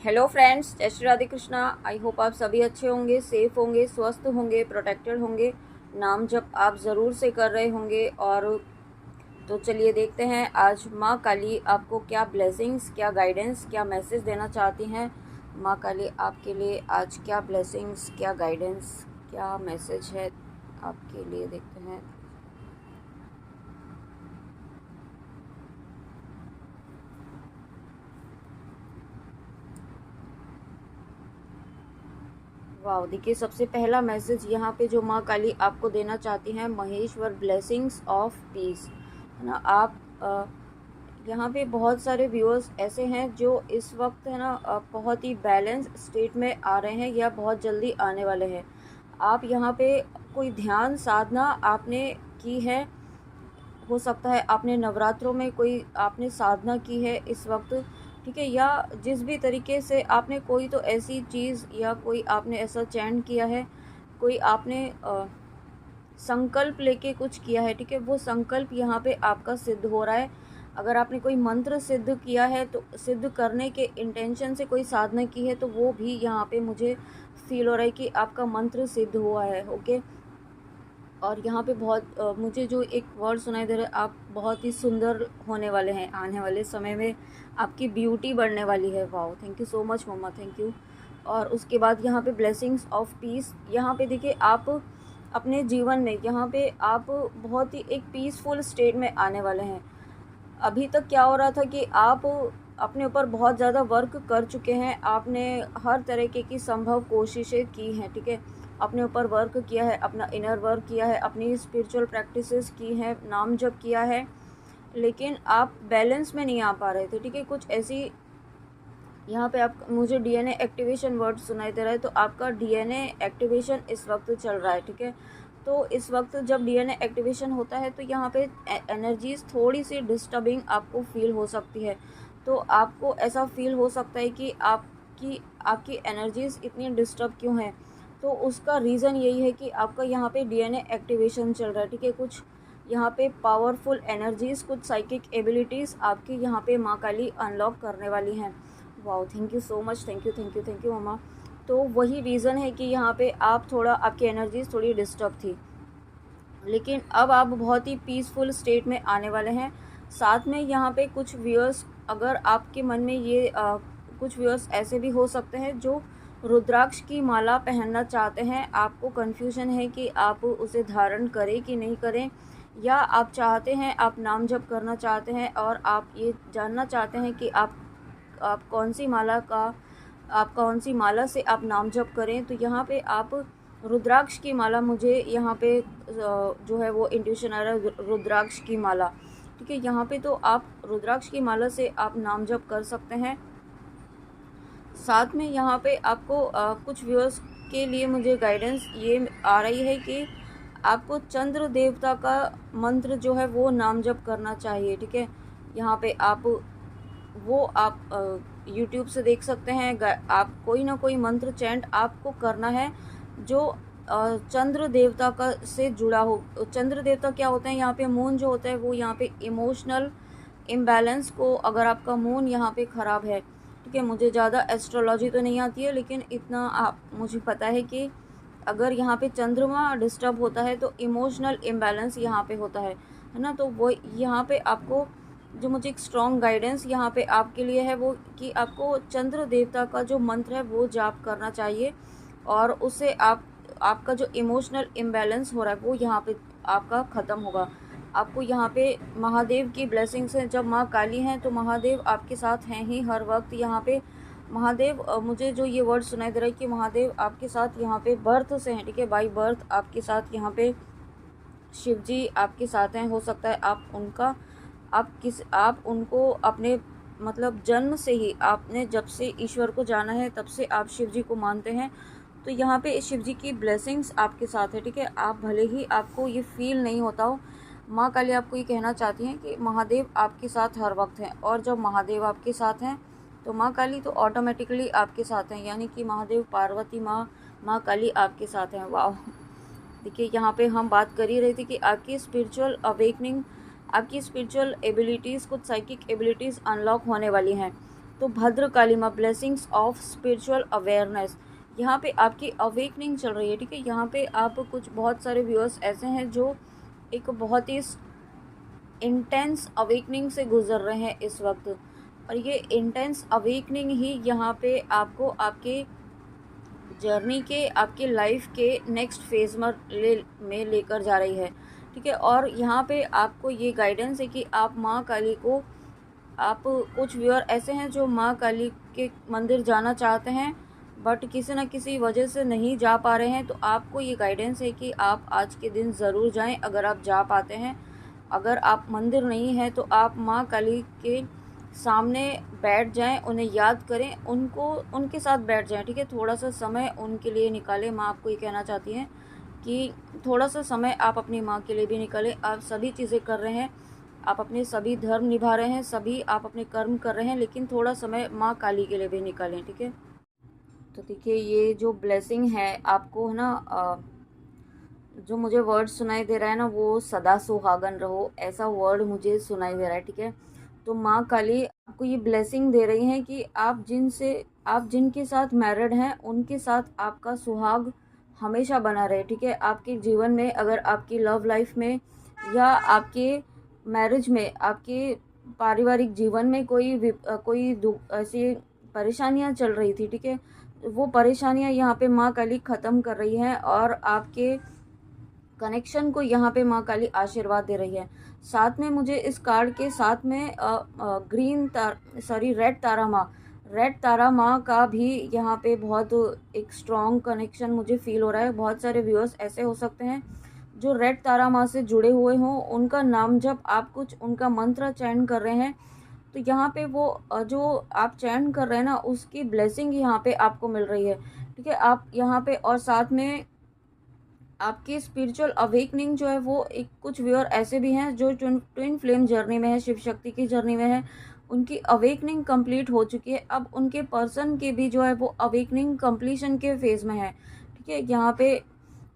Hello friends, जय Shri Radhe Krishna. I hope आप सभी अच्छे होंगे, सेफ होंगे, स्वस्थ होंगे, प्रोटेक्टेड होंगे। नाम जप आप ज़रूर से कर रहे होंगे। और तो चलिए देखते हैं आज माँ काली आपको क्या ब्लेसिंग्स, क्या गाइडेंस, क्या मैसेज देना चाहती हैं। माँ काली आपके लिए आज क्या ब्लेसिंग्स, क्या गाइडेंस, क्या मैसेज है आपके लिए, देखते हैं। वाह, देखिए सबसे पहला मैसेज यहाँ पे जो माँ काली आपको देना चाहती हैं, महेश्वर ब्लेसिंग्स ऑफ पीस, है ना। आप यहाँ पे बहुत सारे व्यूअर्स ऐसे हैं जो इस वक्त, है ना, बहुत ही बैलेंस स्टेट में आ रहे हैं या बहुत जल्दी आने वाले हैं। आप यहाँ पे कोई ध्यान साधना आपने की है, हो सकता है आपने नवरात्रों में कोई आपने साधना की है इस वक्त, ठीक है, या जिस भी तरीके से आपने कोई तो ऐसी चीज़ या कोई आपने ऐसा चैंट किया है, कोई आपने संकल्प लेके कुछ किया है, ठीक है, वो संकल्प यहाँ पे आपका सिद्ध हो रहा है। अगर आपने कोई मंत्र सिद्ध किया है तो सिद्ध करने के इंटेंशन से कोई साधना की है तो वो भी यहाँ पे मुझे फील हो रहा है कि आपका मंत्र सिद्ध हुआ है। ओके। और यहाँ पे बहुत मुझे जो एक वर्ड सुनाई दे रहा है, आप बहुत ही सुंदर होने वाले हैं आने वाले समय में, आपकी ब्यूटी बढ़ने वाली है। Wow, thank you so much mama, thank you. और उसके बाद यहाँ पे ब्लेसिंग्स ऑफ पीस, यहाँ पे देखिए आप अपने जीवन में यहाँ पे आप बहुत ही एक पीसफुल स्टेट में आने वाले हैं। अभी तक क्या हो रहा था कि आप अपने ऊपर बहुत ज़्यादा वर्क कर चुके हैं, आपने हर तरीके की संभव कोशिशें की हैं, ठीक है, अपने ऊपर वर्क किया है, अपना इनर वर्क किया है, अपनी स्पिरिचुअल प्रैक्टिसेस की हैं, नाम जप किया है, लेकिन आप बैलेंस में नहीं आ पा रहे थे, ठीक है। कुछ ऐसी यहाँ पे आप मुझे डीएनए एक्टिवेशन वर्ड सुनाई दे रहा है, तो आपका डीएनए एक्टिवेशन इस वक्त चल रहा है, ठीक है। तो इस वक्त जब डीएनए एक्टिवेशन होता है तो यहाँ पे एनर्जीज थोड़ी सी डिस्टर्बिंग आपको फील हो सकती है। तो आपको ऐसा फील हो सकता है कि आपकी आपकी एनर्जीज इतनी डिस्टर्ब क्यों है। तो उसका रीज़न यही है कि आपका यहाँ पे डीएनए एक्टिवेशन चल रहा है, ठीक है। कुछ यहाँ पे पावरफुल एनर्जीज, कुछ साइकिक एबिलिटीज़ आपकी यहाँ पे माँ काली अनलॉक करने वाली हैं। Wow, thank you so much, thank you thank you thank you मम्मा। तो वही रीज़न है कि यहाँ पे आप थोड़ा, आपकी एनर्जीज थोड़ी डिस्टर्ब थी, लेकिन अब आप बहुत ही पीसफुल स्टेट में आने वाले हैं। साथ में यहाँ पे कुछ व्यूअर्स, अगर आपके मन में ये कुछ व्यूअर्स ऐसे भी हो सकते हैं जो रुद्राक्ष की माला पहनना चाहते हैं, आपको कन्फ्यूजन है कि आप उसे धारण करें कि नहीं करें, या आप चाहते हैं, आप नाम जप करना चाहते हैं और आप ये जानना चाहते हैं कि आप कौन सी माला का, आप कौन सी माला से आप नाम जप करें। तो यहाँ पे आप रुद्राक्ष की माला, मुझे यहाँ पे जो है वो इंट्यूशन आ रहा है, रुद्राक्ष की माला, ठीक है। यहाँ पे तो आप रुद्राक्ष की माला से आप नाम जप कर सकते हैं। साथ में यहाँ पे आपको कुछ व्यूअर्स के लिए मुझे गाइडेंस ये आ रही है कि आपको चंद्र देवता का मंत्र जो है वो नाम जप करना चाहिए, ठीक है। यहाँ पे आप वो आप यूट्यूब से देख सकते हैं, आप कोई ना कोई मंत्र चैंट आपको करना है जो चंद्र देवता का से जुड़ा हो। चंद्र देवता क्या होते हैं, यहाँ पे मून जो होता है वो यहाँ पे इमोशनल इम्बैलेंस को, अगर आपका मून यहाँ पे ख़राब है, ठीक है, मुझे ज़्यादा एस्ट्रोलॉजी तो नहीं आती है, लेकिन इतना आप मुझे पता है कि अगर यहाँ पे चंद्रमा डिस्टर्ब होता है तो इमोशनल इम्बैलेंस यहाँ पे होता है ना। तो वो यहाँ पे आपको, जो मुझे एक स्ट्रॉन्ग गाइडेंस यहाँ पे आपके लिए है वो कि आपको चंद्र देवता का जो मंत्र है वो जाप करना चाहिए, और उससे आपका जो इमोशनल इम्बैलेंस हो रहा है वो यहाँ पे आपका ख़त्म होगा। आपको यहाँ पे महादेव की ब्लेसिंग्स हैं, जब माँ काली हैं तो महादेव आपके साथ हैं ही हर वक्त। यहाँ पे महादेव, मुझे जो ये वर्ड सुनाई दे रहा है कि महादेव आपके साथ यहाँ पे बर्थ से हैं, ठीक है, बाई बर्थ आपके साथ यहाँ पे शिव जी आपके साथ हैं। हो सकता है आप उनको अपने मतलब जन्म से ही, आपने जब से ईश्वर को जाना है तब से आप शिव जी को मानते हैं। तो यहाँ पे शिव जी की ब्लेसिंग्स आपके साथ है, ठीक है। आप भले ही आपको ये फील नहीं होता हो, माँ काली आपको ये कहना चाहती हैं कि महादेव आपके साथ हर वक्त हैं, और जब महादेव आपके साथ हैं तो माँ काली तो ऑटोमेटिकली आपके साथ हैं, यानी कि महादेव, पार्वती माँ काली आपके साथ हैं। वाह, देखिए यहाँ पे हम बात कर ही रहे थे कि आपकी स्पिरिचुअल अवेकनिंग, आपकी स्पिरिचुअल एबिलिटीज़, कुछ साइकिक एबिलिटीज़ अनलॉक होने वाली हैं। तो भद्रकाली माँ ब्लेसिंग्स ऑफ स्पिरिचुअल अवेयरनेस, यहाँ पे आपकी अवेकनिंग चल रही है, ठीक है। यहाँ पे आप कुछ बहुत सारे व्यूअर्स ऐसे हैं जो एक बहुत ही इंटेंस अवेकनिंग से गुजर रहे हैं इस वक्त, और ये इंटेंस अवेकनिंग ही यहाँ पे आपको आपके जर्नी के, आपके लाइफ के नेक्स्ट फेज में लेकर जा रही है, ठीक है। और यहाँ पे आपको ये गाइडेंस है कि आप माँ काली को, आप कुछ व्यूअर ऐसे हैं जो माँ काली के मंदिर जाना चाहते हैं बट किसी न किसी वजह से नहीं जा पा रहे हैं, तो आपको ये गाइडेंस है कि आप आज के दिन ज़रूर जाएं अगर आप जा पाते हैं। अगर आप मंदिर नहीं हैं तो आप माँ काली के सामने बैठ जाएं, उन्हें याद करें, उनके साथ बैठ जाएं, ठीक है। थोड़ा सा समय उनके लिए निकालें। माँ आपको ये कहना चाहती हैं कि थोड़ा सा समय आप अपनी माँ के लिए भी निकालें। आप सभी चीज़ें कर रहे हैं, आप अपने सभी धर्म निभा रहे हैं, सभी आप अपने कर्म कर रहे हैं, लेकिन थोड़ा समय माँ काली के लिए भी निकालें, ठीक है। तो देखिए ये जो ब्लेसिंग है आपको, है ना, जो मुझे वर्ड सुनाई दे रहा है ना, वो सदा सुहागन रहो, ऐसा वर्ड मुझे सुनाई दे रहा है, ठीक है। तो माँ काली आपको ये ब्लेसिंग दे रही हैं कि आप जिनके साथ मैरिड हैं उनके साथ आपका सुहाग हमेशा बना रहे, ठीक है। आपके जीवन में, अगर आपकी लव लाइफ में या आपके मैरिज में, आपके पारिवारिक जीवन में कोई ऐसी परेशानियां चल रही थी, ठीक है, वो परेशानियां यहाँ पे माँ काली ख़त्म कर रही हैं और आपके कनेक्शन को यहाँ पे माँ काली आशीर्वाद दे रही है। साथ में मुझे इस कार्ड के साथ में रेड तारा माँ का भी यहाँ पे बहुत एक स्ट्रॉन्ग कनेक्शन मुझे फील हो रहा है। बहुत सारे व्यूअर्स ऐसे हो सकते हैं जो रेड तारा माँ से जुड़े हुए हों, उनका नाम जब आप कुछ उनका मंत्र चैन कर रहे हैं तो यहाँ पे वो जो आप चैन कर रहे हैं ना, उसकी ब्लेसिंग यहाँ पे आपको मिल रही है, ठीक है। आप यहाँ पे, और साथ में आपकी स्पिरिचुअल अवेकनिंग जो है वो, एक कुछ व्यूअर ऐसे भी हैं जो ट्विन फ्लेम जर्नी में है, शिव शक्ति की जर्नी में है, उनकी अवेकनिंग कंप्लीट हो चुकी है। अब उनके पर्सन के भी जो है वो अवेकनिंग कंप्लीशन के फेज़ में है, ठीक है। यहाँ पे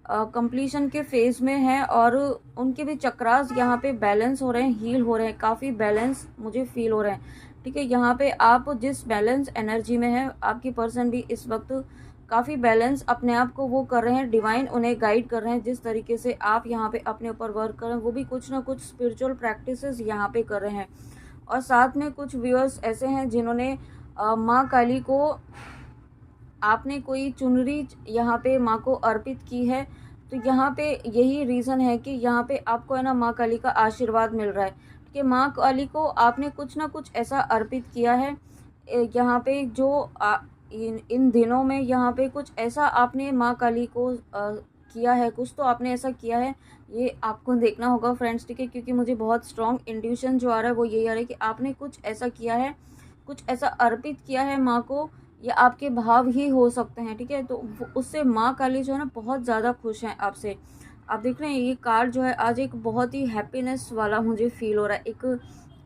कंप्लीशन के फेज़ में है और उनके भी चक्रास यहाँ पे बैलेंस हो रहे हैं, हील हो रहे हैं, काफ़ी बैलेंस मुझे फील हो रहे हैं, ठीक है। यहाँ पे आप जिस बैलेंस एनर्जी में है, आपकी पर्सन भी इस वक्त काफ़ी बैलेंस अपने आप को वो कर रहे हैं, डिवाइन उन्हें गाइड कर रहे हैं। जिस तरीके से आप यहाँ पे अपने ऊपर वर्क कर रहे हैं, वो भी कुछ ना कुछ स्पिरिचुअल प्रैक्टिसेस यहाँ पे कर रहे हैं। और साथ में कुछ व्यूअर्स ऐसे हैं जिन्होंने माँ काली को, आपने कोई चुनरी यहाँ पे माँ को अर्पित की है, तो यहाँ पे यही रीज़न है कि यहाँ पे आपको, है ना, माँ काली का आशीर्वाद मिल रहा है कि माँ काली को आपने कुछ ना कुछ ऐसा अर्पित किया है यहाँ पे, जो इन दिनों में यहाँ पे कुछ ऐसा आपने माँ काली को किया है, कुछ तो आपने ऐसा किया है। ये आपको देखना होगा फ्रेंड्स, ठीक है, क्योंकि मुझे बहुत स्ट्रॉन्ग इंट्यूशन जो आ रहा है वो यही आ रहा है कि आपने कुछ ऐसा किया है, कुछ ऐसा अर्पित किया है माँ को, या आपके भाव ही हो सकते हैं, ठीक है। तो उससे माँ काली जो है ना बहुत ज़्यादा खुश हैं आपसे। आप देख रहे हैं ये कार्ड जो है आज एक बहुत ही हैप्पीनेस वाला मुझे फील हो रहा है, एक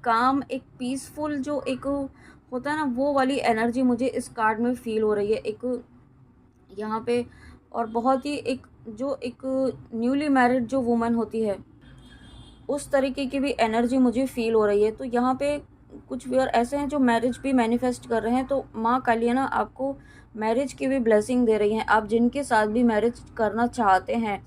काम, एक पीसफुल जो एक होता है ना, वो वाली एनर्जी मुझे इस कार्ड में फील हो रही है एक यहाँ पे। और बहुत ही एक न्यूली मैरिड जो वुमन होती है, उस तरीके की भी एनर्जी मुझे फील हो रही है। तो यहाँ पे कुछ व्यूअर ऐसे हैं जो मैरिज भी मैनिफेस्ट कर रहे हैं, तो माँ काली ना आपको मैरिज की भी ब्लेसिंग दे रही हैं। आप जिनके साथ भी मैरिज करना चाहते हैं,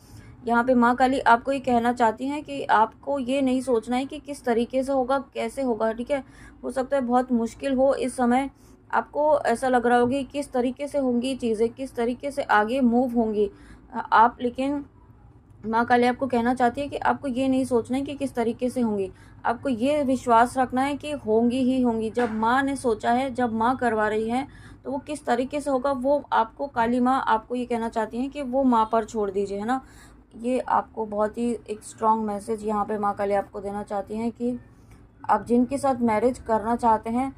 यहाँ पे माँ काली आपको ये कहना चाहती हैं कि आपको ये नहीं सोचना है कि किस तरीके से होगा, कैसे होगा, ठीक है। हो सकता है बहुत मुश्किल हो इस समय, आपको ऐसा लग रहा होगा कि किस तरीके से होंगी चीज़ें, किस तरीके से आगे मूव होंगी आप, लेकिन माँ काली आपको कहना चाहती है कि आपको ये नहीं सोचना है कि किस तरीके से होंगी, आपको ये विश्वास रखना है कि होंगी ही होंगी। जब माँ ने सोचा है, जब माँ करवा रही हैं, तो वो किस तरीके से होगा वो आपको, काली माँ आपको ये कहना चाहती हैं कि वो माँ पर छोड़ दीजिए, है ना। ये आपको बहुत ही एक स्ट्रॉन्ग मैसेज यहाँ पे माँ काली आपको देना चाहती हैं कि आप जिनके साथ मैरिज करना चाहते हैं,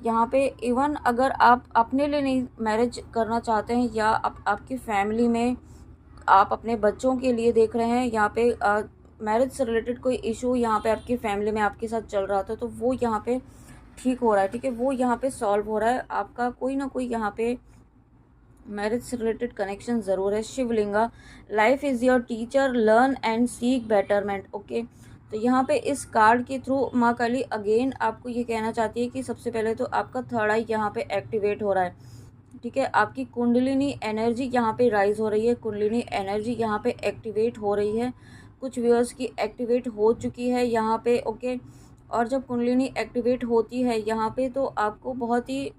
यहाँ पे इवन अगर आप अपने लिए नहीं मैरिज करना चाहते हैं, या आपकी फैमिली में आप अपने बच्चों के लिए देख रहे हैं, यहाँ पे मैरिज से रिलेटेड कोई इशू यहाँ पे आपकी फैमिली में आपके साथ चल रहा था, तो वो यहाँ पे ठीक हो रहा है, ठीक है, वो यहाँ पे सॉल्व हो रहा है। आपका कोई ना कोई यहाँ पे मैरिज से रिलेटेड कनेक्शन ज़रूर है। Shivalinga, life is your teacher, learn and seek betterment, okay. तो यहाँ पे इस कार्ड के थ्रू माँ काली अगेन आपको ये कहना चाहती है कि सबसे पहले तो आपका थर्ड आई यहाँ पे एक्टिवेट हो रहा है, ठीक है। आपकी कुंडलिनी एनर्जी यहाँ पे राइज हो रही है, कुंडलिनी एनर्जी यहाँ पे एक्टिवेट हो रही है। कुछ व्यूअर्स की एक्टिवेट हो चुकी है यहाँ पे, ओके। और जब कुंडलिनी एक्टिवेट होती है यहाँ पे तो आपको बहुत ही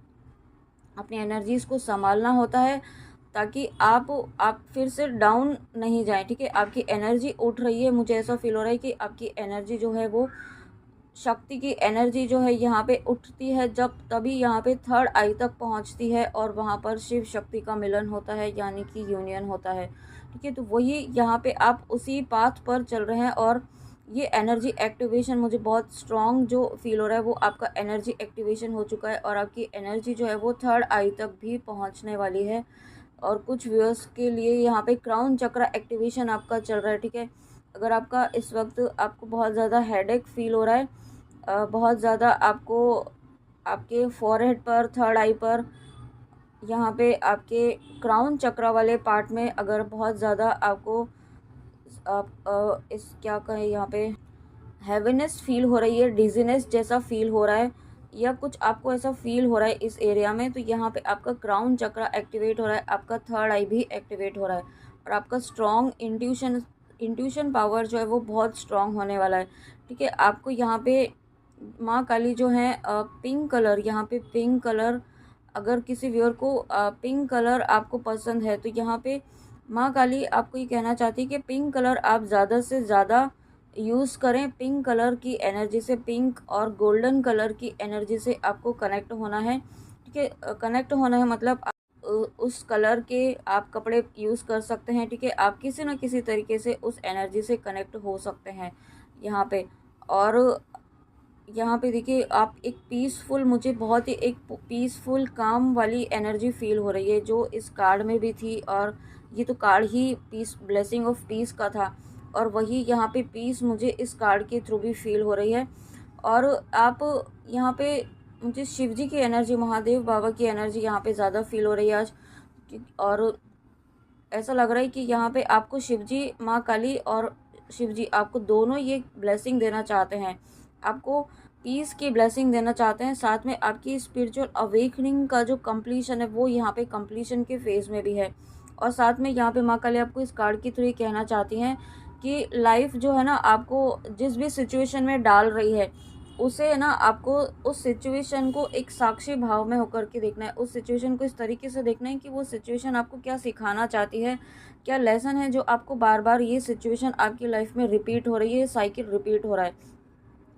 अपनी एनर्जीज़ को संभालना होता है, ताकि आप फिर से डाउन नहीं जाएं, ठीक है। आपकी एनर्जी उठ रही है, मुझे ऐसा फील हो रहा है कि आपकी एनर्जी जो है वो शक्ति की एनर्जी जो है यहाँ पे उठती है, जब तभी यहाँ पे थर्ड आई तक पहुँचती है और वहाँ पर शिव शक्ति का मिलन होता है, यानी कि यूनियन होता है, ठीक है। तो वही यहाँ पे आप उसी पाथ पर चल रहे हैं और ये एनर्जी एक्टिवेशन मुझे बहुत स्ट्रॉन्ग जो फील हो रहा है वो आपका एनर्जी एक्टिवेशन हो चुका है और आपकी एनर्जी जो है वो थर्ड आई तक भी पहुँचने वाली है। और कुछ व्यूअर्स के लिए यहाँ पे क्राउन चक्र एक्टिवेशन आपका चल रहा है, ठीक है। अगर आपका इस वक्त आपको बहुत ज़्यादा हेडेक फील हो रहा है, बहुत ज़्यादा आपको आपके फॉरहेड पर, थर्ड आई पर, यहाँ पे आपके क्राउन चक्र वाले पार्ट में अगर बहुत ज़्यादा आपको इस क्या कहें यहाँ पे हैवीनेस फील हो रही है, डिजीनेस जैसा फील हो रहा है, या कुछ आपको ऐसा फील हो रहा है इस एरिया में, तो यहाँ पे आपका क्राउन चक्र एक्टिवेट हो रहा है, आपका थर्ड आई भी एक्टिवेट हो रहा है और आपका स्ट्रॉन्ग इंट्यूशन पावर जो है वो बहुत स्ट्रॉन्ग होने वाला है, ठीक है। आपको यहाँ पे माँ काली जो है पिंक कलर, यहाँ पे पिंक कलर, अगर किसी व्यूअर को पिंक कलर आपको पसंद है तो यहाँ पे माँ काली आपको ये कहना चाहती है कि पिंक कलर आप ज़्यादा से ज़्यादा यूज़ करें। पिंक कलर की एनर्जी से, पिंक और गोल्डन कलर की एनर्जी से आपको कनेक्ट होना है, ठीक है। कनेक्ट होना है मतलब उस कलर के आप कपड़े यूज़ कर सकते हैं, ठीक है। आप किसी न किसी तरीके से उस एनर्जी से कनेक्ट हो सकते हैं यहाँ पे। और यहाँ पे देखिए आप एक पीसफुल, मुझे बहुत ही एक पीसफुल काम वाली एनर्जी फील हो रही है जो इस कार्ड में भी थी, और ये तो कार्ड ही पीस, ब्लेसिंग ऑफ पीस का था, और वही यहाँ पे पीस मुझे इस कार्ड के थ्रू भी फील हो रही है। और आप यहाँ पे मुझे शिव जी की एनर्जी, महादेव बाबा की एनर्जी यहाँ पे ज़्यादा फील हो रही है आज। और ऐसा लग रहा है कि यहाँ पे आपको शिव जी, माँ काली और शिव जी आपको दोनों ये ब्लेसिंग देना चाहते हैं, आपको पीस की ब्लेसिंग देना चाहते हैं। साथ में आपकी स्पिरिचुअल अवेकनिंग का जो कंप्लीशन है वो यहाँ पे कंप्लीशन के फेज़ में भी है। और साथ में यहाँ पे माँ काली आपको इस कार्ड के थ्रू ये कहना चाहती हैं कि लाइफ जो है ना आपको जिस भी सिचुएशन में डाल रही है, उसे ना आपको उस सिचुएशन को एक साक्षी भाव में होकर के देखना है, उस सिचुएशन को इस तरीके से देखना है कि वो सिचुएशन आपको क्या सिखाना चाहती है, क्या लेसन है जो आपको बार बार ये सिचुएशन आपकी लाइफ में रिपीट हो रही है, साइकिल रिपीट हो रहा है।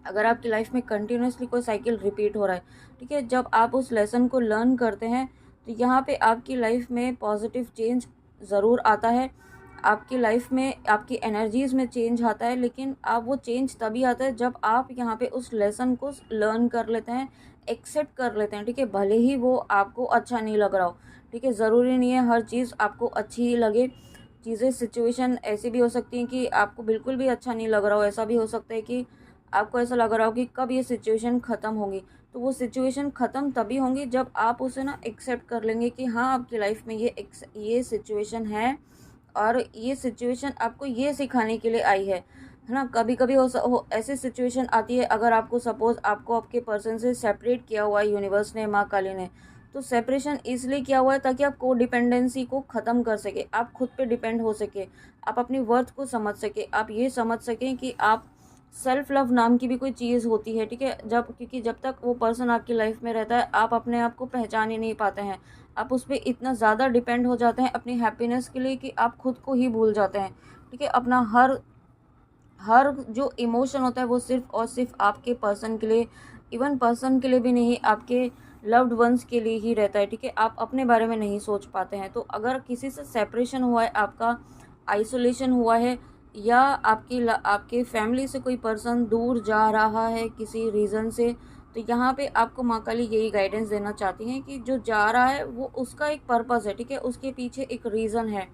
अगर आपकी लाइफ में कंटिन्यूसली कोई साइकिल रिपीट हो रहा है, ठीक है, जब आप उस लेसन को लर्न करते हैं तो यहाँ पे आपकी लाइफ में पॉजिटिव चेंज ज़रूर आता है, आपकी लाइफ में आपकी एनर्जीज़ में चेंज आता है। लेकिन आप वो चेंज तभी आता है जब आप यहाँ पे उस लेसन को लर्न कर लेते हैं, एक्सेप्ट कर लेते हैं, ठीक है। भले ही वो आपको अच्छा नहीं लग रहा हो, ठीक है, ज़रूरी नहीं है हर चीज़ आपको अच्छी ही लगे। चीज़ें, सिचुएशन ऐसी भी हो सकती हैं कि आपको बिल्कुल भी अच्छा नहीं लग रहा हो, ऐसा भी हो सकता है कि आपको ऐसा लग रहा हो कि कब ये सिचुएशन ख़त्म होगी। तो वो सिचुएशन ख़त्म तभी होंगी जब आप उसे ना एक्सेप्ट कर लेंगे कि हाँ, आपकी लाइफ में ये सिचुएशन है और ये सिचुएशन आपको ये सिखाने के लिए आई है ना। कभी कभी हो ऐसी सिचुएशन आती है, अगर आपको सपोज़ आपको आपके पर्सन से सेपरेट किया हुआ है यूनिवर्स ने, माँ काली ने, तो सेपरेशन इसलिए किया हुआ है ताकि आप को डिपेंडेंसी को ख़त्म कर सके, आप खुद पे डिपेंड हो सके, आप अपनी वर्थ को समझ सके, आप ये समझ सकें कि आप सेल्फ लव नाम की भी कोई चीज़ होती है, ठीक है। क्योंकि जब तक वो पर्सन आपकी लाइफ में रहता है आप अपने आप को पहचान ही नहीं पाते हैं, आप उस पर इतना ज़्यादा डिपेंड हो जाते हैं अपनी हैप्पीनेस के लिए कि आप खुद को ही भूल जाते हैं, ठीक है। अपना हर हर जो इमोशन होता है वो सिर्फ और सिर्फ आपके पर्सन के लिए, इवन पर्सन के लिए भी नहीं, आपके लव्ड वंस के लिए ही रहता है, ठीक है। आप अपने बारे में नहीं सोच पाते हैं। तो अगर किसी से सेपरेशन हुआ है, आपका आइसोलेशन हुआ है, या आपके फैमिली से कोई पर्सन दूर जा रहा है किसी रीज़न से, तो यहाँ पे आपको माँ काली यही गाइडेंस देना चाहती हैं कि जो जा रहा है वो उसका एक पर्पस है, ठीक है, उसके पीछे एक रीज़न है,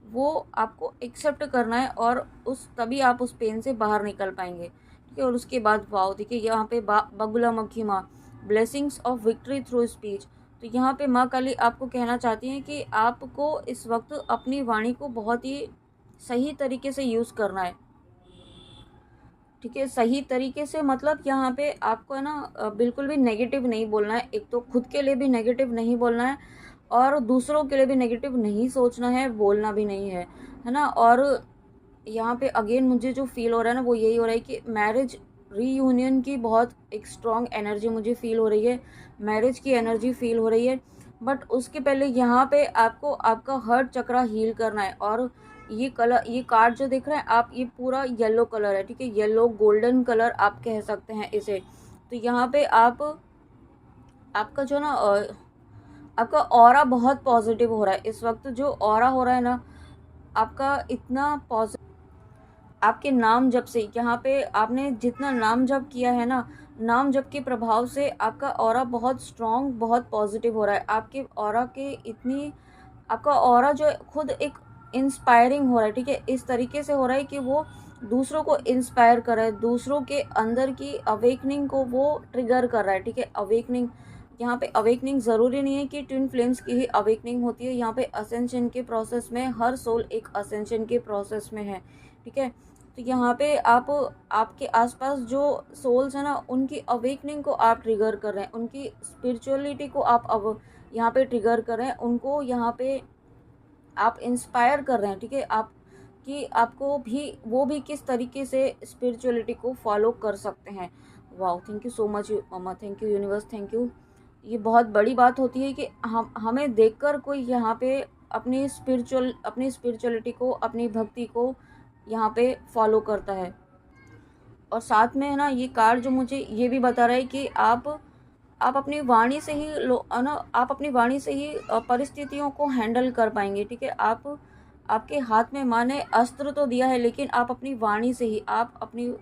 वो आपको एक्सेप्ट करना है और तभी आप उस पेन से बाहर निकल पाएंगे, ठीक है। और उसके बाद वाओ, देखिए यहाँ पे बगुला मक्खी माँ, blessings of victory through speech. तो यहाँ पे माँ काली आपको कहना चाहती हैं कि आपको इस वक्त अपनी वाणी को बहुत ही सही तरीके से यूज़ करना है, ठीक है, सही तरीके से, मतलब यहाँ पे आपको है ना बिल्कुल भी नेगेटिव नहीं बोलना है। एक तो खुद के लिए भी नेगेटिव नहीं बोलना है और दूसरों के लिए भी नेगेटिव नहीं सोचना है, बोलना भी नहीं है ना। और यहाँ पे अगेन मुझे जो फील हो रहा है ना वो यही हो रहा है कि मैरिज रीयूनियन की बहुत एक स्ट्रॉन्ग एनर्जी मुझे फील हो रही है, मैरिज की एनर्जी फील हो रही है। बट उसके पहले यहाँ पे आपको आपका हर्ट चक्रा हील करना है। और ये कलर, ये कार्ड जो दिख रहा है आप, ये पूरा येलो कलर है, ठीक है, येलो गोल्डन कलर आप कह सकते हैं इसे। तो यहाँ पे आप, आपका जो ना आपका ऑरा बहुत पॉजिटिव हो रहा है इस वक्त। जो ऑरा हो रहा है ना आपका इतना पॉजिटिव, आपके नाम जप से, यहाँ पे आपने जितना नाम जप किया है ना, नाम जप के प्रभाव से आपका ऑरा बहुत स्ट्रॉन्ग, बहुत पॉजिटिव हो रहा है। आपके ऑरा के इतनी, आपका ऑरा जो है खुद एक इंस्पायरिंग हो रहा है, ठीक है, इस तरीके से हो रहा है कि वो दूसरों को इंस्पायर कर रहा है, दूसरों के अंदर की अवेकनिंग को वो ट्रिगर कर रहा है, ठीक है। अवेकनिंग, यहाँ पे अवेकनिंग ज़रूरी नहीं है कि ट्विन फ्लेम्स की ही अवेकनिंग होती है, यहाँ पे असेंशन के प्रोसेस में हर सोल एक असेंशन के प्रोसेस में है, ठीक है। तो यहाँ पे आप, आपके आसपास जो सोल्स हैं ना उनकी अवेकनिंग को आप ट्रिगर कर रहे हैं, उनकी स्पिरिचुअलिटी को आप अब यहाँ पे ट्रिगर कर रहे हैं, उनको यहाँ पे आप इंस्पायर कर रहे हैं, ठीक है। आप कि आपको भी, वो भी किस तरीके से स्पिरिचुअलिटी को फॉलो कर सकते हैं। Wow, thank you so much mama, thank you universe, thank you. ये बहुत बड़ी बात होती है कि हमें देखकर कोई यहाँ पे अपनी स्पिरिचुअलिटी को, अपनी भक्ति को यहाँ पे फॉलो करता है। और साथ में है ना ये कार्ड जो मुझे ये भी बता रहा है कि आप अपनी वाणी से ही ना, आप अपनी वाणी से ही परिस्थितियों को हैंडल कर पाएंगे, ठीक है। आप, आपके हाथ में माँ ने अस्त्र तो दिया है, लेकिन आप अपनी वाणी से ही, आप अपनी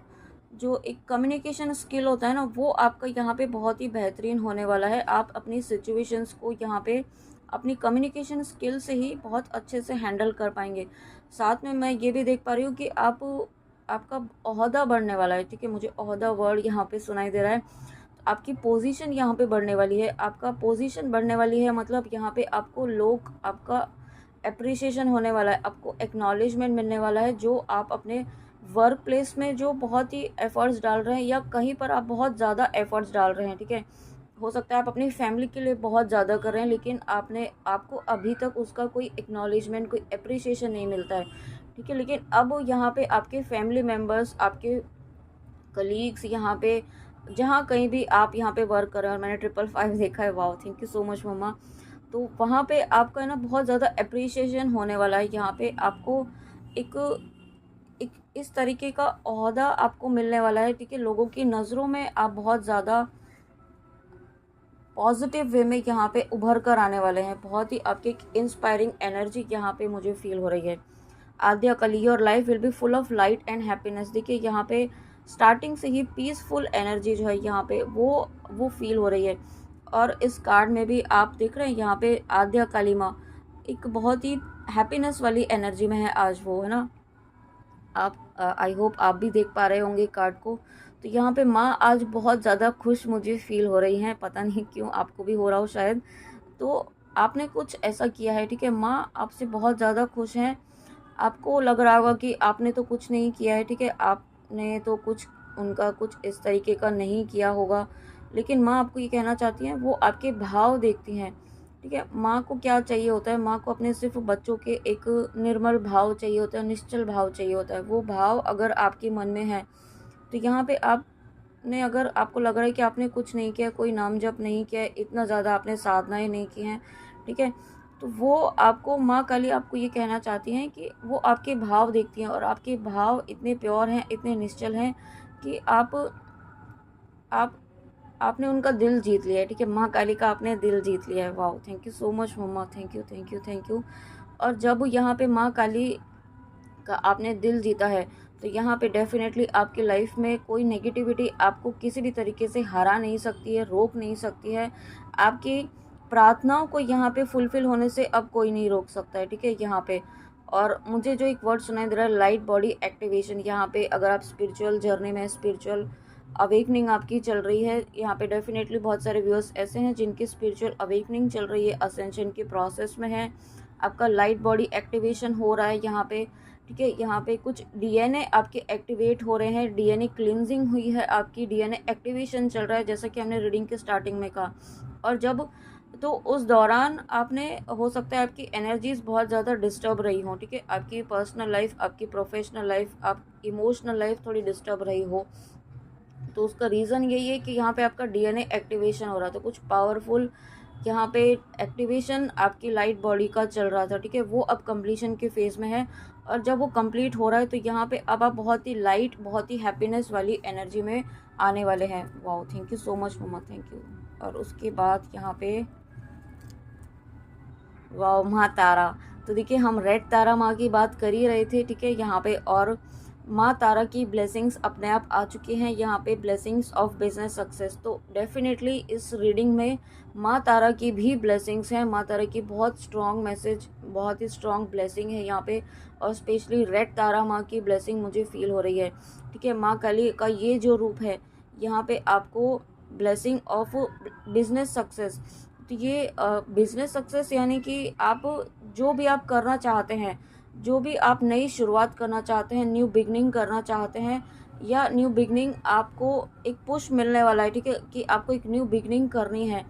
जो एक कम्युनिकेशन स्किल होता है ना वो आपका यहाँ पे बहुत ही बेहतरीन होने वाला है। आप अपनी सिचुएशंस को यहाँ पे अपनी कम्युनिकेशन स्किल से ही बहुत अच्छे से हैंडल कर पाएंगे। साथ में मैं ये भी देख पा रही हूँ कि आपका ओहदा बढ़ने वाला है, ठीक है, मुझे ओहदा वर्ड यहाँ पे सुनाई दे रहा है। आपकी पोजीशन यहाँ पे बढ़ने वाली है, आपका पोजीशन बढ़ने वाली है, मतलब यहाँ पे आपको लोग, आपका अप्रिसिएशन होने वाला है, आपको एक्नॉलेजमेंट मिलने वाला है। जो आप अपने वर्क प्लेस में जो बहुत ही एफर्ट्स डाल रहे हैं, या कहीं पर आप बहुत ज़्यादा एफर्ट्स डाल रहे हैं, ठीक है, हो सकता है आप अपनी फैमिली के लिए बहुत ज़्यादा कर रहे हैं, लेकिन आपको अभी तक उसका कोई एक्नॉलेजमेंट, कोई अप्रिसिएशन नहीं मिलता है, ठीक है। लेकिन अब यहाँ पे आपके फैमिली मेम्बर्स, आपके कलीग्स, यहाँ पे जहाँ कहीं भी आप यहाँ पे वर्क कर रहे हैं, और मैंने 555 देखा है, wow, thank you so much मम्मा। तो वहाँ पे आपका ना बहुत ज़्यादा अप्रिसिएशन होने वाला है। यहाँ पे आपको एक एक इस तरीके का ओहदा आपको मिलने वाला है, ठीक है। लोगों की नज़रों में आप बहुत ज़्यादा पॉजिटिव वे में यहाँ पे उभर कर आने वाले हैं। बहुत ही आपकी इंस्पायरिंग एनर्जी यहाँ पे मुझे फील हो रही है। आद्या कली, your life will be full of light and happiness. देखिए यहाँ पे स्टार्टिंग से ही पीसफुल एनर्जी जो है यहाँ पे वो फील हो रही है। और इस कार्ड में भी आप देख रहे हैं यहाँ पे आद्या काली माँ एक बहुत ही हैप्पीनेस वाली एनर्जी में है आज वो, है ना। आप, आई होप आप भी देख पा रहे होंगे कार्ड को। तो यहाँ पे माँ आज बहुत ज़्यादा खुश मुझे फील हो रही हैं, पता नहीं क्यों, आपको भी हो रहा हो शायद। तो आपने कुछ ऐसा किया है, ठीक है, माँ आपसे बहुत ज़्यादा खुश हैं। आपको लग रहा होगा कि आपने तो कुछ नहीं किया है, ठीक है, आपने तो कुछ उनका कुछ इस तरीके का नहीं किया होगा, लेकिन माँ आपको ये कहना चाहती हैं, वो आपके भाव देखती हैं, ठीक है। माँ को क्या चाहिए होता है, माँ को अपने सिर्फ बच्चों के एक निर्मल भाव चाहिए होता है, निश्चल भाव चाहिए होता है। वो भाव अगर आपके मन में है, तो यहाँ पे आपने, अगर आपको लग रहा है कि आपने कुछ नहीं किया, कोई नाम जप नहीं किया, इतना ज़्यादा आपने साधनाएं नहीं की हैं, ठीक है, तो वो आपको, माँ काली आपको ये कहना चाहती हैं कि वो आपके भाव देखती हैं, और आपके भाव इतने प्योर हैं, इतने निश्चल हैं कि आप आपने उनका दिल जीत लिया है, ठीक है। माँ काली का आपने दिल जीत लिया है। Wow, thank you so much mama, thank you, thank you, thank you. और जब यहाँ पे माँ काली का आपने दिल जीता है, तो यहाँ पे डेफिनेटली आपकी लाइफ में कोई नेगेटिविटी आपको किसी भी तरीके से हरा नहीं सकती है, रोक नहीं सकती है। आपकी प्रार्थनाओं को यहाँ पे फुलफिल होने से अब कोई नहीं रोक सकता है, ठीक है, यहाँ पे। और मुझे जो एक वर्ड सुनाई दे रहा है, लाइट बॉडी एक्टिवेशन, यहाँ पे अगर आप स्पिरिचुअल जर्नी में, स्पिरिचुअल अवेकनिंग आपकी चल रही है, यहाँ पे डेफिनेटली बहुत सारे व्यूअर्स ऐसे हैं जिनकी स्पिरिचुअल अवेकनिंग चल रही है, असेंशन के प्रोसेस में है, आपका लाइट बॉडी एक्टिवेशन हो रहा है यहाँ पे, ठीक है। यहाँ पे कुछ डीएनए आपके एक्टिवेट हो रहे हैं, डीएनए क्लिनजिंग हुई है आपकी, डीएनए एक्टिवेशन चल रहा है जैसा कि हमने रीडिंग के स्टार्टिंग में कहा। और जब तो उस दौरान आपने हो सकता है आपकी एनर्जीज बहुत ज़्यादा डिस्टर्ब रही हो, ठीक है। आपकी पर्सनल लाइफ, आपकी प्रोफेशनल लाइफ, आप इमोशनल लाइफ थोड़ी डिस्टर्ब रही हो, तो उसका रीज़न यही है कि यहाँ पे आपका डीएनए एक्टिवेशन हो रहा था, कुछ पावरफुल यहाँ पे एक्टिवेशन आपकी लाइट बॉडी का चल रहा था, ठीक है। वो अब कंप्लीशन के फेज़ में है, और जब वो कंप्लीट हो रहा है तो यहाँ पे अब आप बहुत ही लाइट, बहुत ही हैप्पीनेस वाली एनर्जी में आने वाले हैं। Wow, thank you so much mama, thank you. और उसके बाद यहाँ पे वाह, माँ तारा। तो देखिए हम रेड तारा माँ की बात कर ही रहे थे, ठीक है। यहाँ पे और माँ तारा की ब्लेसिंग्स अपने आप आ चुकी हैं यहाँ पे, ब्लेसिंग्स ऑफ बिजनेस सक्सेस। तो डेफिनेटली इस रीडिंग में माँ तारा की भी ब्लेसिंग्स हैं, माँ तारा की बहुत स्ट्रॉन्ग मैसेज, बहुत ही स्ट्रॉन्ग ब्लेसिंग है यहाँ पे। और स्पेशली रेड तारा माँ की ब्लेसिंग मुझे फील हो रही है, ठीक है। माँ काली का ये जो रूप है यहाँ पे आपको ब्लेसिंग ऑफ बिजनेस सक्सेस। तो ये बिजनेस सक्सेस यानी कि आप जो भी आप करना चाहते हैं, जो भी आप नई शुरुआत करना चाहते हैं, न्यू बिगनिंग करना चाहते हैं, या न्यू बिगनिंग आपको एक पुश मिलने वाला है, ठीक है, कि आपको एक न्यू बिगनिंग करनी है।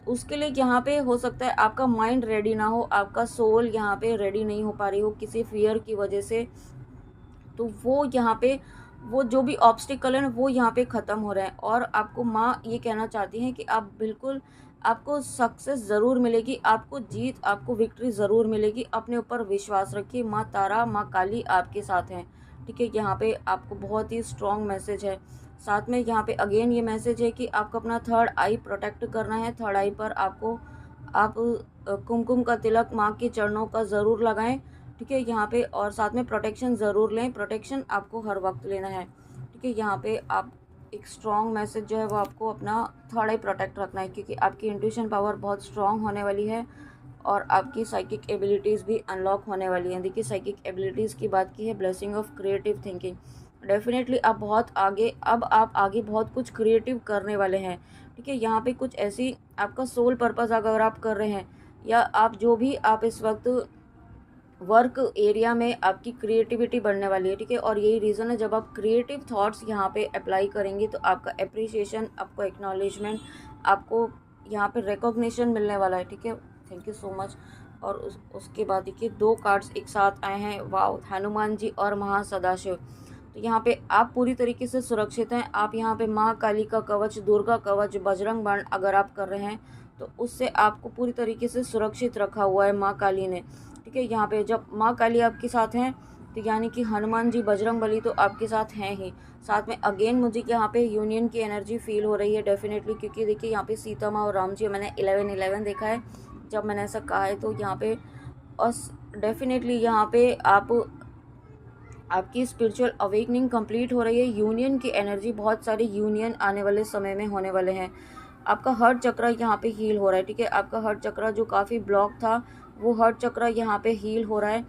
उसके लिए यहाँ पे हो सकता है आपका माइंड रेडी ना हो, आपका सोल यहाँ पे रेडी नहीं हो पा रही हो किसी फियर की वजह से। तो वो यहाँ पे वो जो भी ऑब्स्टिकल है वो यहाँ पे ख़त्म हो रहे हैं, और आपको माँ ये कहना चाहती हैं कि आप बिल्कुल, आपको सक्सेस ज़रूर मिलेगी, आपको जीत, आपको विक्ट्री ज़रूर मिलेगी। अपने ऊपर विश्वास रखिए, माँ तारा, माँ काली आपके साथ हैं, ठीक है। यहाँ पे आपको बहुत ही स्ट्रॉन्ग मैसेज है। साथ में यहाँ पे अगेन ये मैसेज है कि आपको अपना थर्ड आई प्रोटेक्ट करना है। थर्ड आई पर आपको आप कुमकुम का तिलक माँ के चरणों का ज़रूर लगाएं, ठीक है यहाँ पे। और साथ में प्रोटेक्शन ज़रूर लें, प्रोटेक्शन आपको हर वक्त लेना है, ठीक है। यहाँ पे आप एक स्ट्रॉन्ग मैसेज जो है वो आपको अपना थर्ड आई प्रोटेक्ट रखना है, क्योंकि आपकी इंट्यूशन पावर बहुत स्ट्रॉन्ग होने वाली है, और आपकी साइकिक एबिलिटीज़ भी अनलॉक होने वाली हैं। देखिए साइकिक एबिलिटीज़ की बात की है, blessing of creative thinking. Definitely आप बहुत आगे, अब आप आगे बहुत कुछ क्रिएटिव करने वाले हैं, ठीक है। यहाँ पे कुछ ऐसी आपका सोल पर्पस अगर आप कर रहे हैं, या आप जो भी आप इस वक्त वर्क एरिया में आपकी क्रिएटिविटी बढ़ने वाली है, ठीक है। और यही रीज़न है, जब आप क्रिएटिव थॉट्स यहाँ पे अप्लाई करेंगे तो आपका अप्रिसिएशन, आपको एक्नॉलेजमेंट, आपको यहाँ पे रिकॉग्निशन मिलने वाला है, ठीक है। Thank you so much. और उसके बाद देखिए दो कार्ड्स एक साथ आए हैं, वाओ, हनुमान जी और महासदाशिव। तो यहाँ पे आप पूरी तरीके से सुरक्षित हैं। आप यहाँ पे माँ काली का कवच, दुर्गा कवच, बजरंग बाण अगर आप कर रहे हैं तो उससे आपको पूरी तरीके से सुरक्षित रखा हुआ है माँ काली ने, ठीक है। यहाँ पे जब माँ काली आपके साथ हैं तो यानी कि हनुमान जी, बजरंग बली तो आपके साथ हैं ही। साथ में अगेन मुझे यहाँ पे यूनियन की एनर्जी फील हो रही है डेफिनेटली, क्योंकि देखिए यहाँ पे सीता माँ और राम जी, मैंने 11-11 देखा है जब मैंने ऐसा कहा है। तो यहाँ पे और डेफिनेटली यहाँ पे आपकी स्पिरिचुअल अवेकनिंग कंप्लीट हो रही है, यूनियन की एनर्जी, बहुत सारे यूनियन आने वाले समय में होने वाले हैं। आपका हार्ट चक्र यहाँ पे हील हो रहा है, ठीक है। आपका हार्ट चक्र जो काफ़ी ब्लॉक था वो हार्ट चक्र यहाँ पे हील हो रहा है,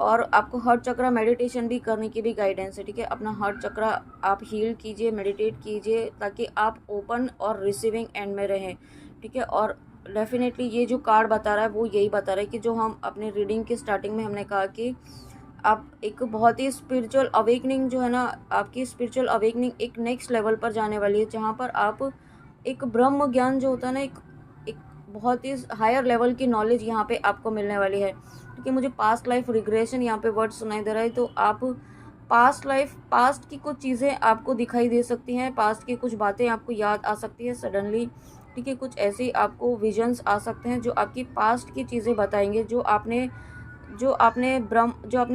और आपको हार्ट चक्र मेडिटेशन भी करने की भी गाइडेंस है, ठीक है। अपना हार्ट चक्र आप हील कीजिए, मेडिटेट कीजिए, ताकि आप ओपन और रिसीविंग एंड में रहें, ठीक है। और डेफिनेटली ये जो कार्ड बता रहा है वो यही बता रहा है कि जो हम अपने रीडिंग की स्टार्टिंग में हमने कहा कि आप एक बहुत ही स्पिरिचुअल अवेकनिंग जो है ना, आपकी स्पिरिचुअल अवेकनिंग एक नेक्स्ट लेवल पर जाने वाली है, जहाँ पर आप एक ब्रह्म ज्ञान जो होता है ना, एक बहुत ही हायर लेवल की नॉलेज यहाँ पे आपको मिलने वाली है, क्योंकि मुझे पास्ट लाइफ रिग्रेशन यहाँ पे वर्ड सुनाई दे रहा है। तो आप पास्ट लाइफ, पास्ट की कुछ चीज़ें आपको दिखाई दे सकती हैं, पास्ट की कुछ बातें आपको याद आ सकती है सडनली, ठीक है। कुछ ऐसे आपको विजन्स आ सकते हैं जो आपकी पास्ट की चीज़ें बताएंगे, जो आपने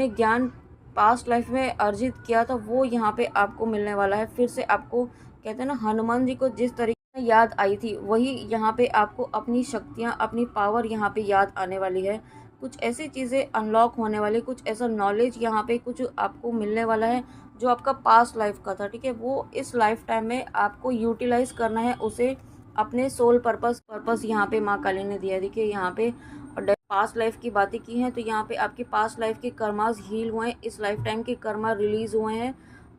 ज्ञान पास्ट लाइफ में अर्जित किया था वो यहाँ पे आपको मिलने वाला है। फिर से आपको कहते हैं ना, हनुमान जी को जिस तरीके से याद आई थी वही यहाँ पे आपको अपनी शक्तियाँ, अपनी पावर यहाँ पे याद आने वाली है। कुछ ऐसी चीज़ें अनलॉक होने वाली, कुछ ऐसा नॉलेज यहाँ पे कुछ आपको मिलने वाला है जो आपका पास्ट लाइफ का था, ठीक है। वो इस लाइफ टाइम में आपको यूटिलाइज करना है, उसे अपने सोल पर्पस यहाँ पे माँ काली ने दिया। देखिए यहाँ पे पास्ट लाइफ की बातें की हैं, तो यहाँ पे आपके पास्ट लाइफ के कर्मास हील हुए हैं, इस लाइफ टाइम के कर्मा रिलीज हुए हैं,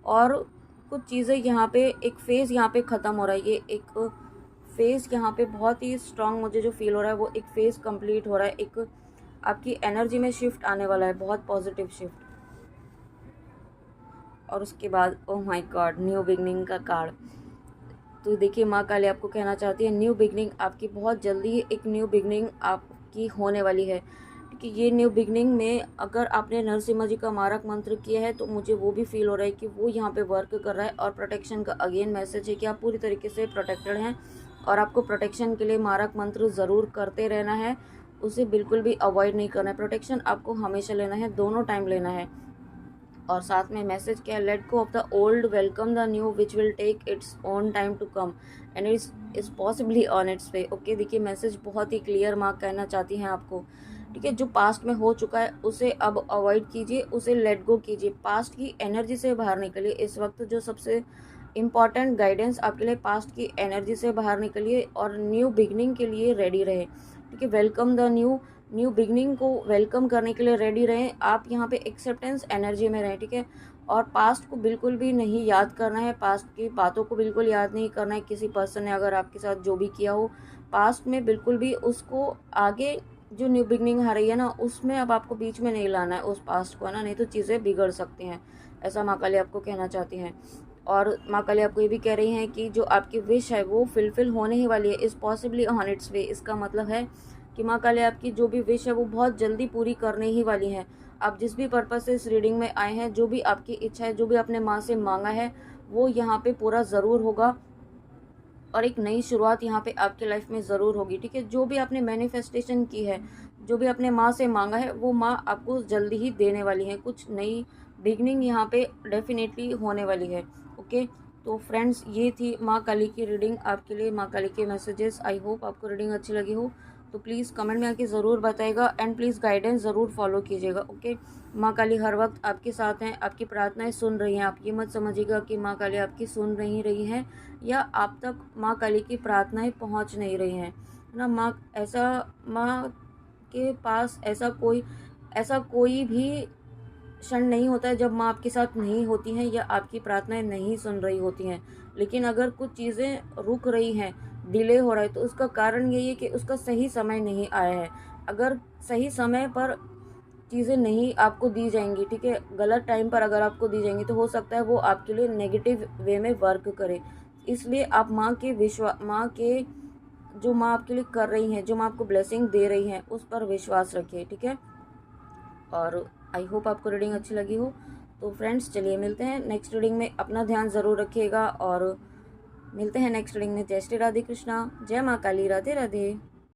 और कुछ चीज़ें यहाँ पे एक फेज़ यहाँ पे ख़त्म हो रहा है। ये एक फेज़ यहाँ पे बहुत ही स्ट्रांग मुझे जो फील हो रहा है वो एक फेज़ कंप्लीट हो रहा है, एक आपकी एनर्जी में शिफ्ट आने वाला है, बहुत पॉजिटिव शिफ्ट। और उसके बाद oh my God, new beginning का कार्ड। तो देखिए माँ काली आपको कहना चाहती है न्यू बिगनिंग आपकी बहुत जल्दी एक न्यू बिगनिंग आपकी होने वाली है। कि ये न्यू बिगनिंग में अगर आपने नरसिम्हा जी का मारक मंत्र किया है तो मुझे वो भी फील हो रहा है कि वो यहाँ पे वर्क कर रहा है। और प्रोटेक्शन का अगेन मैसेज है कि आप पूरी तरीके से प्रोटेक्टेड हैं और आपको प्रोटेक्शन के लिए मारक मंत्र ज़रूर करते रहना है, उसे बिल्कुल भी अवॉइड नहीं करना है। प्रोटेक्शन आपको हमेशा लेना है, दोनों टाइम लेना है। और साथ में मैसेज क्या है, let go of the old, welcome the new which will take its own time to come and it's is possibly on its way. Okay, देखिए मैसेज बहुत ही क्लियर माँ कहना चाहती हैं आपको। ठीक है, जो पास्ट में हो चुका है उसे अब अवॉइड कीजिए, उसे लेट गो कीजिए, पास्ट की एनर्जी से बाहर निकलिए। इस वक्त जो सबसे इम्पॉर्टेंट गाइडेंस आपके लिए, पास्ट की एनर्जी से बाहर निकलिए और न्यू बिगनिंग के लिए रेडी रहे। ठीक है, वेलकम द न्यू बिगनिंग को वेलकम करने के लिए रेडी रहें। आप यहाँ पे एक्सेप्टेंस एनर्जी में रहें। ठीक है, और पास्ट को बिल्कुल भी नहीं याद करना है, पास्ट की बातों को बिल्कुल याद नहीं करना है। किसी पर्सन ने अगर आपके साथ जो भी किया हो पास्ट में, बिल्कुल भी उसको आगे जो न्यू बिगनिंग आ रही है ना उसमें अब आपको बीच में नहीं लाना है उस पास्ट को, है ना, नहीं तो चीज़ें बिगड़ सकती हैं। ऐसा माँ काली आपको कहना चाहती हैं। और माँ काली आपको ये भी कह रही हैं कि जो आपकी विश है वो फुलफिल होने ही वाली है, इज़ पॉसिबली ऑन इट्स वे। इसका मतलब है कि माँ काली आपकी जो भी विश है वो बहुत जल्दी पूरी करने ही वाली है। आप जिस भी पर्पज़ से इस रीडिंग में आए हैं, जो भी आपकी इच्छा है, जो भी आपने माँ से मांगा है वो यहाँ पे पूरा ज़रूर होगा और एक नई शुरुआत यहाँ पे आपके लाइफ में ज़रूर होगी। ठीक है, जो भी आपने मैनिफेस्टेशन की है, जो भी आपने माँ से मांगा है वो माँ आपको जल्दी ही देने वाली है। कुछ नई बिगनिंग यहाँ पे डेफिनेटली होने वाली है। ओके, तो फ्रेंड्स ये थी माँ काली की रीडिंग आपके लिए, माँ काली के मैसेजेस। आई होप आपको रीडिंग अच्छी लगी हो, तो प्लीज़ कमेंट में आके ज़रूर बताइएगा एंड प्लीज़ गाइडेंस ज़रूर फॉलो कीजिएगा। ओके, माँ काली हर वक्त आपके साथ हैं, आपकी प्रार्थनाएं सुन रही हैं। आप ये मत समझिएगा कि माँ काली आपकी सुन नहीं रही हैं या आप तक माँ काली की प्रार्थनाएं पहुँच नहीं रही हैं, है ना। माँ के पास ऐसा कोई भी क्षण नहीं होता है जब माँ आपके साथ नहीं होती हैं या आपकी प्रार्थनाएं नहीं सुन रही होती हैं। लेकिन अगर कुछ चीज़ें रुक रही हैं, डिले हो रहा है, तो उसका कारण यही है कि उसका सही समय नहीं आया है। अगर सही समय पर चीज़ें नहीं आपको दी जाएंगी, ठीक है, गलत टाइम पर अगर आपको दी जाएंगी तो हो सकता है वो आपके लिए नेगेटिव वे में वर्क करे। इसलिए आप माँ के जो माँ आपके लिए कर रही हैं, जो माँ आपको ब्लेसिंग दे रही हैं, उस पर विश्वास रखिए। ठीक है, और आई होप आपको रीडिंग अच्छी लगी हो। तो फ्रेंड्स चलिए मिलते हैं नेक्स्ट रीडिंग में, अपना ध्यान ज़रूर रखिएगा और मिलते हैं नेक्स्ट रीडिंग में। जय श्री राधे कृष्णा, जय माँ काली, राधे राधे।